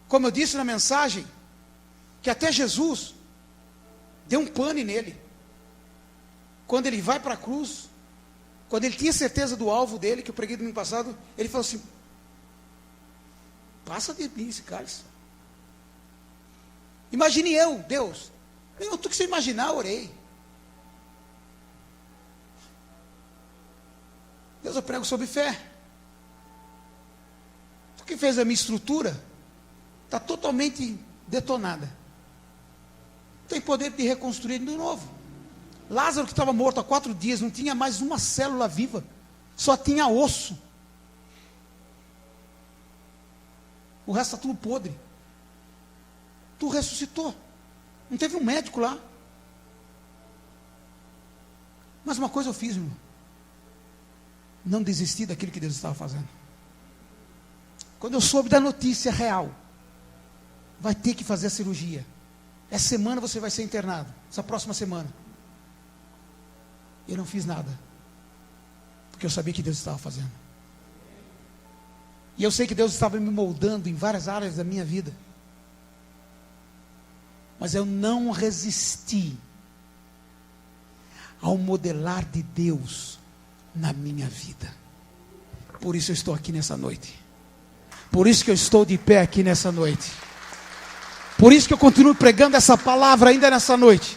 Como eu disse na mensagem, que até Jesus deu um pane nele. Quando ele vai para a cruz, quando ele tinha certeza do alvo dele, que eu preguei domingo passado, ele falou assim: passa de mim esse cálice. Imagine eu, Deus. Eu, tudo que você imaginar, eu orei. Deus, eu prego sobre fé. O que fez a minha estrutura está totalmente detonada. Tem poder de reconstruir de novo. Lázaro, que estava morto há 4 dias, não tinha mais uma célula viva, só tinha osso. O resto está tudo podre. Tu ressuscitou. Não teve um médico lá. Mas uma coisa eu fiz, irmão. Não desisti daquilo que Deus estava fazendo. Quando eu soube da notícia real, vai ter que fazer a cirurgia. Essa semana você vai ser internado. Essa próxima semana. Eu não fiz nada. Porque eu sabia que Deus estava fazendo. E eu sei que Deus estava me moldando em várias áreas da minha vida. Mas eu não resisti ao modelar de Deus na minha vida. Por isso eu estou aqui nessa noite. Por isso que eu estou de pé aqui nessa noite. Por isso que eu continuo pregando essa palavra ainda nessa noite.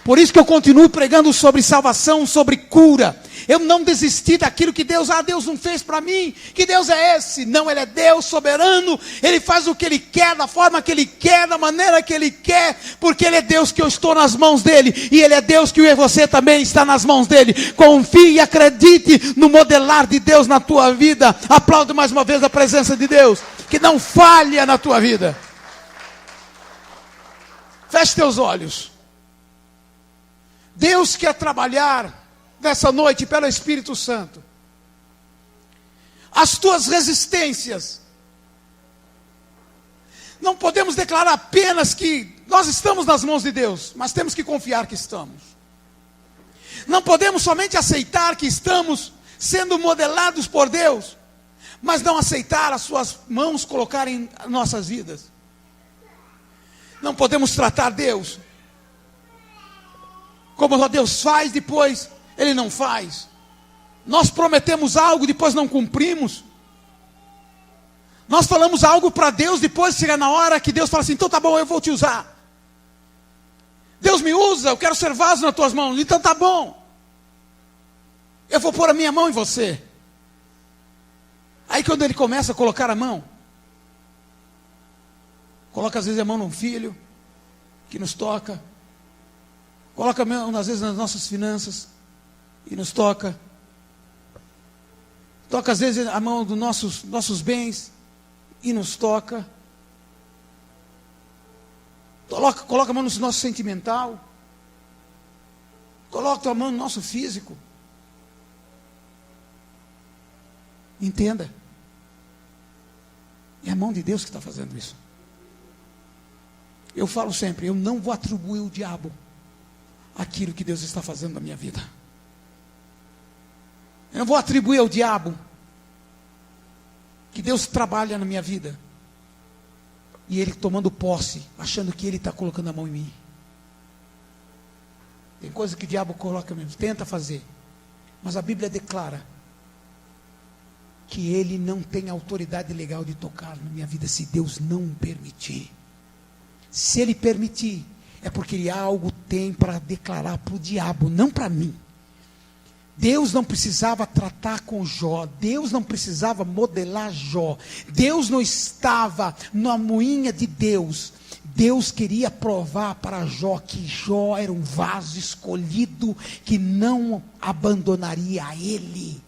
Por isso que eu continuo pregando sobre salvação, sobre cura. Eu não desisti daquilo que Deus não fez para mim. Que Deus é esse? Não, Ele é Deus soberano. Ele faz o que Ele quer, da forma que Ele quer, da maneira que Ele quer. Porque Ele é Deus que eu estou nas mãos dEle. E Ele é Deus que eu e você também está nas mãos dEle. Confie e acredite no modelar de Deus na tua vida. Aplaude mais uma vez a presença de Deus. Que não falha na tua vida. Feche teus olhos. Deus quer trabalhar nessa noite pelo Espírito Santo. As tuas resistências. Não podemos declarar apenas que nós estamos nas mãos de Deus, mas temos que confiar que estamos. Não podemos somente aceitar que estamos sendo modelados por Deus, mas não aceitar as suas mãos colocarem em nossas vidas. Não podemos tratar Deus como Deus faz, depois Ele não faz. Nós prometemos algo, depois não cumprimos. Nós falamos algo para Deus, depois chega na hora que Deus fala assim, então tá bom, eu vou te usar. Deus me usa, eu quero ser vaso nas tuas mãos, então tá bom. Eu vou pôr a minha mão em você. Aí quando Ele começa a colocar a mão, coloca às vezes a mão num filho, que nos toca. Coloca a mão às vezes nas nossas finanças, e nos toca. Toca às vezes a mão dos nossos bens, e nos toca. Coloca a mão no nosso sentimental. Coloca a mão no nosso físico. Entenda. É a mão de Deus que está fazendo isso. Eu falo sempre, eu não vou atribuir ao diabo aquilo que Deus está fazendo na minha vida. Eu não vou atribuir ao diabo que Deus trabalha na minha vida e Ele tomando posse, achando que Ele está colocando a mão em mim. Tem coisa que o diabo coloca mesmo, tenta fazer, mas a Bíblia declara que Ele não tem autoridade legal de tocar na minha vida se Deus não permitir. Se Ele permitir, é porque Ele algo tem para declarar para o diabo, não para mim. Deus não precisava tratar com Jó, Deus não precisava modelar Jó, Deus não estava na moinha de Deus. Deus queria provar para Jó que Jó era um vaso escolhido, que não abandonaria a ele.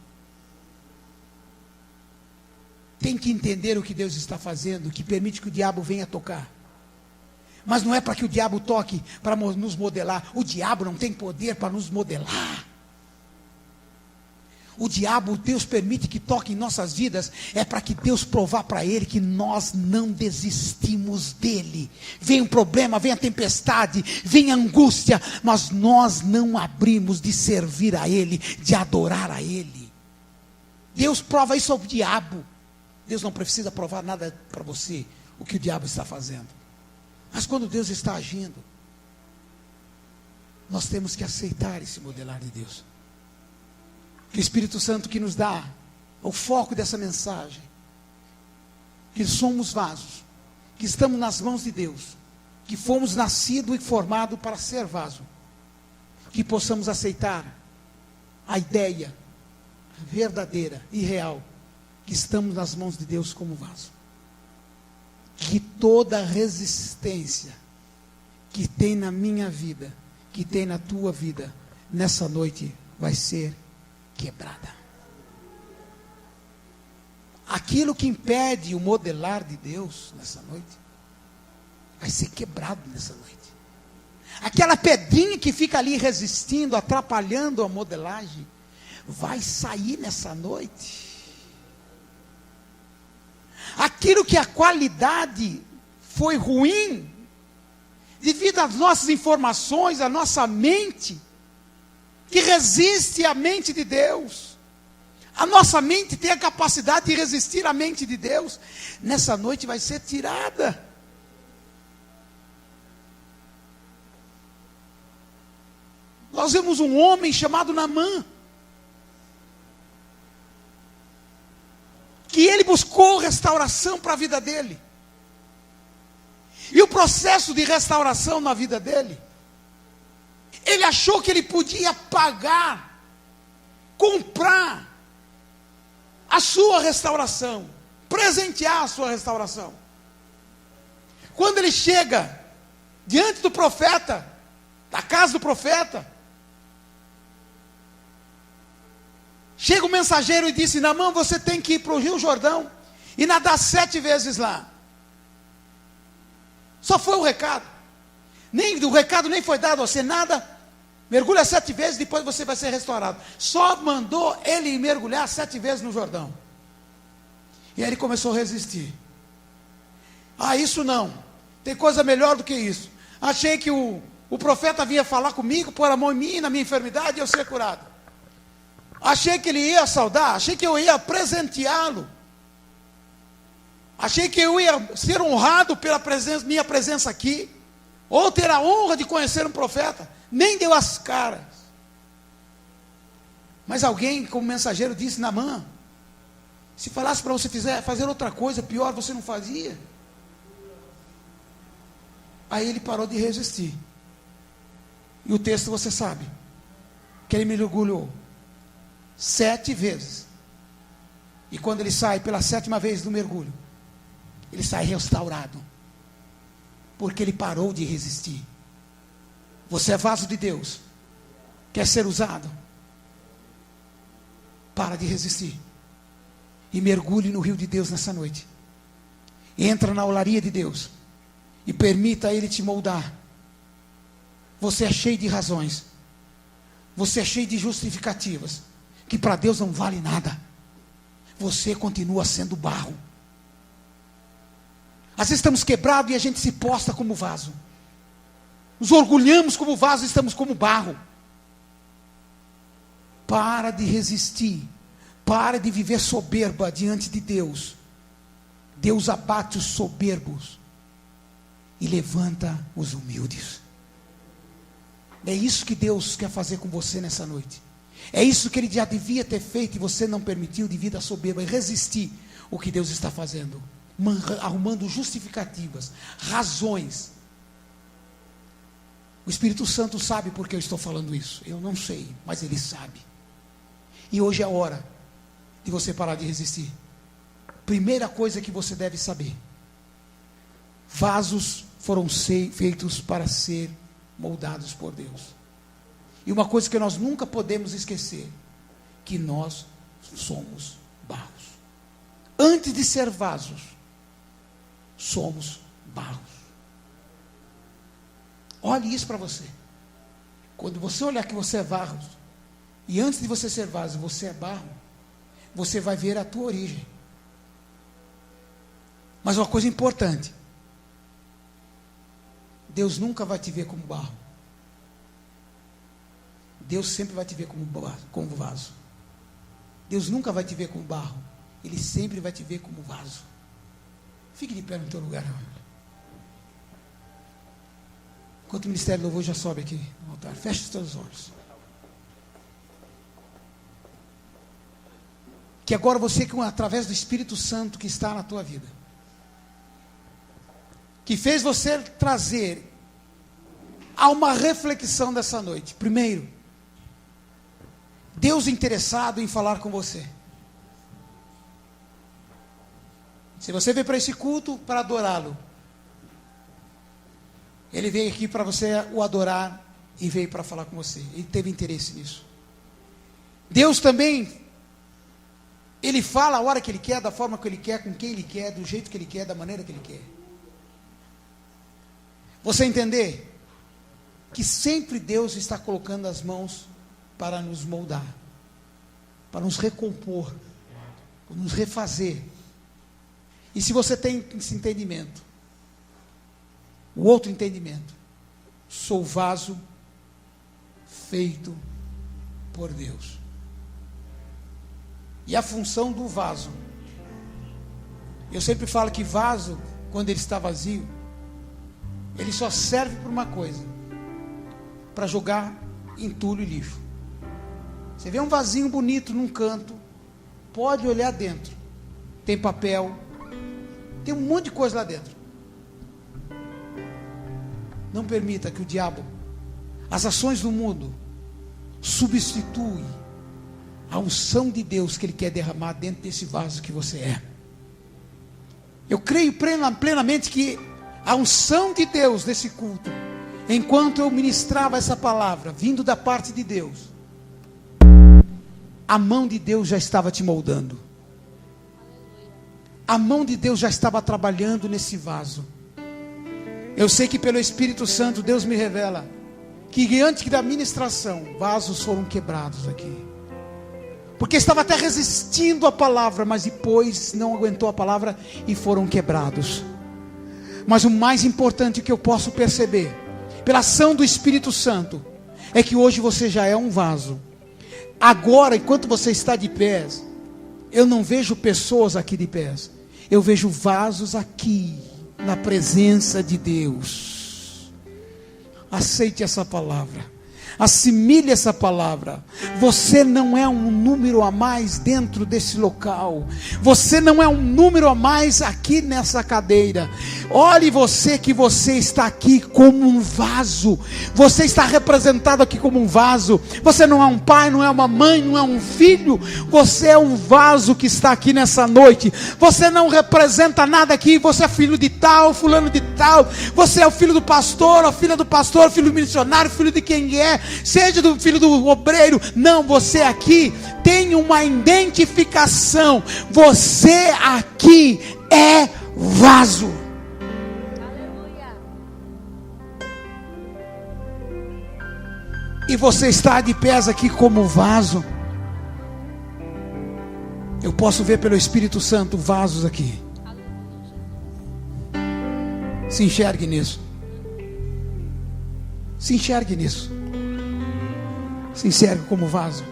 Tem que entender o que Deus está fazendo, que permite que o diabo venha tocar. Mas não é para que o diabo toque para nos modelar. O diabo não tem poder para nos modelar. O diabo, Deus permite que toque em nossas vidas, é para que Deus provar para ele que nós não desistimos dele. Vem um problema, vem a tempestade, vem a angústia, mas nós não abrimos de servir a ele, de adorar a ele. Deus prova isso ao diabo. Deus não precisa provar nada para você, o que o diabo está fazendo. Mas quando Deus está agindo, nós temos que aceitar esse modelar de Deus. Que o Espírito Santo que nos dá o foco dessa mensagem, que somos vasos, que estamos nas mãos de Deus, que fomos nascidos e formados para ser vaso, que possamos aceitar a ideia, verdadeira e real, que estamos nas mãos de Deus como vaso. Que toda resistência que tem na minha vida, que tem na tua vida, nessa noite vai ser quebrada. Aquilo que impede o modelar de Deus nessa noite, vai ser quebrado nessa noite. Aquela pedrinha que fica ali resistindo, atrapalhando a modelagem, vai sair nessa noite. Aquilo que a qualidade foi ruim, devido às nossas informações, à nossa mente, que resiste à mente de Deus. A nossa mente tem a capacidade de resistir à mente de Deus. Nessa noite vai ser tirada. Nós vemos um homem chamado Naamã, que ele buscou restauração para a vida dele. E o processo de restauração na vida dele, ele achou que ele podia pagar, comprar a sua restauração, presentear a sua restauração. Quando ele chega diante do profeta, da casa do profeta, chega o mensageiro e disse: Naamã, você tem que ir para o Rio Jordão e nadar 7 vezes lá. Só foi o recado. O recado nem foi dado a você, nada. Mergulha 7 vezes, depois você vai ser restaurado. Só mandou ele mergulhar 7 vezes no Jordão. E aí ele começou a resistir. Isso não. Tem coisa melhor do que isso. Achei que o profeta vinha falar comigo, pôr a mão em mim, na minha enfermidade, e eu ser curado. Achei que ele ia saudar, achei que eu ia presenteá-lo. Achei que eu ia ser honrado pela minha presença aqui, ou ter a honra de conhecer um profeta. Nem deu as caras. Mas alguém, como mensageiro, disse: Naamã, se falasse para você fazer outra coisa pior, você não fazia? Aí ele parou de resistir. E o texto você sabe, que ele mergulhou 7 vezes. E quando ele sai pela 7ª vez do mergulho, ele sai restaurado, porque ele parou de resistir. Você é vaso de Deus, quer ser usado? Para de resistir e mergulhe no rio de Deus nessa noite. Entra na olaria de Deus e permita Ele te moldar. Você é cheio de razões, você é cheio de justificativas, que para Deus não vale nada. Você continua sendo barro. Às vezes estamos quebrados e a gente se posta como vaso. Nos orgulhamos como vaso e estamos como barro. Para de resistir. Para de viver soberba diante de Deus. Deus abate os soberbos e levanta os humildes. É isso que Deus quer fazer com você nessa noite. É isso que Ele já devia ter feito e você não permitiu devido à soberba e resistir o que Deus está fazendo. Arrumando justificativas, razões. O Espírito Santo sabe por que eu estou falando isso. Eu não sei, mas Ele sabe. E hoje é a hora de você parar de resistir. Primeira coisa que você deve saber: vasos foram feitos para ser moldados por Deus. E uma coisa que nós nunca podemos esquecer: que nós somos barros. Antes de ser vasos, somos barros. Olhe isso para você. Quando você olhar que você é barro, e antes de você ser vaso, você é barro, você vai ver a tua origem. Mas uma coisa importante: Deus nunca vai te ver como barro. Deus sempre vai te ver como vaso. Deus nunca vai te ver como barro. Ele sempre vai te ver como vaso. Fique de pé no teu lugar. Enquanto o Ministério do Louvor já sobe aqui no altar, feche os teus olhos. Que agora você, através do Espírito Santo que está na tua vida, que fez você trazer a uma reflexão dessa noite. Primeiro, Deus interessado em falar com você. Se você veio para esse culto para adorá-lo, Ele veio aqui para você o adorar e veio para falar com você. Ele teve interesse nisso. Deus também, Ele fala a hora que Ele quer, da forma que Ele quer, com quem Ele quer, do jeito que Ele quer, da maneira que Ele quer. Você entender que sempre Deus está colocando as mãos para nos moldar, para nos recompor, para nos refazer. E se você tem esse entendimento, o outro entendimento, sou vaso feito por Deus. E a função do vaso, eu sempre falo que vaso, quando ele está vazio, ele só serve para uma coisa, para jogar entulho e lixo. Você vê um vasinho bonito num canto, pode olhar dentro, tem papel, tem um monte de coisa lá dentro. Não permita que o diabo, as ações do mundo, substitui a unção de Deus que Ele quer derramar dentro desse vaso que você é. Eu creio plenamente que a unção de Deus nesse culto, enquanto eu ministrava essa palavra, vindo da parte de Deus, a mão de Deus já estava te moldando. A mão de Deus já estava trabalhando nesse vaso. Eu sei que pelo Espírito Santo Deus me revela que antes da ministração, vasos foram quebrados aqui. Porque estava até resistindo à palavra, mas depois não aguentou a palavra e foram quebrados. Mas o mais importante que eu posso perceber, pela ação do Espírito Santo, é que hoje você já é um vaso. Agora, enquanto você está de pés, eu não vejo pessoas aqui de pés, eu vejo vasos aqui, na presença de Deus. Aceite essa palavra, assimile essa palavra. Você não é um número a mais dentro desse local, você não é um número a mais aqui nessa cadeira. Olhe você, que você está aqui como um vaso, você está representado aqui como um vaso. Você não é um pai, não é uma mãe, não é um filho, você é um vaso que está aqui nessa noite. Você não representa nada aqui, você é filho de tal, fulano de tal, você é o filho do pastor, a filha do pastor, filho do missionário, filho de quem é, seja do filho do obreiro. Não, você aqui tem uma identificação, você aqui é vaso. E você está de pés aqui como vaso. Eu posso ver pelo Espírito Santo vasos aqui. Se enxergue nisso. Se enxergue nisso. Se enxergue como vaso.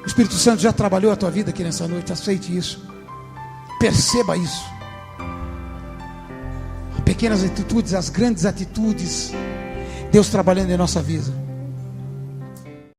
O Espírito Santo já trabalhou a tua vida aqui nessa noite. Aceite isso. Perceba isso. As pequenas atitudes, as grandes atitudes, Deus trabalhando em nossa vida.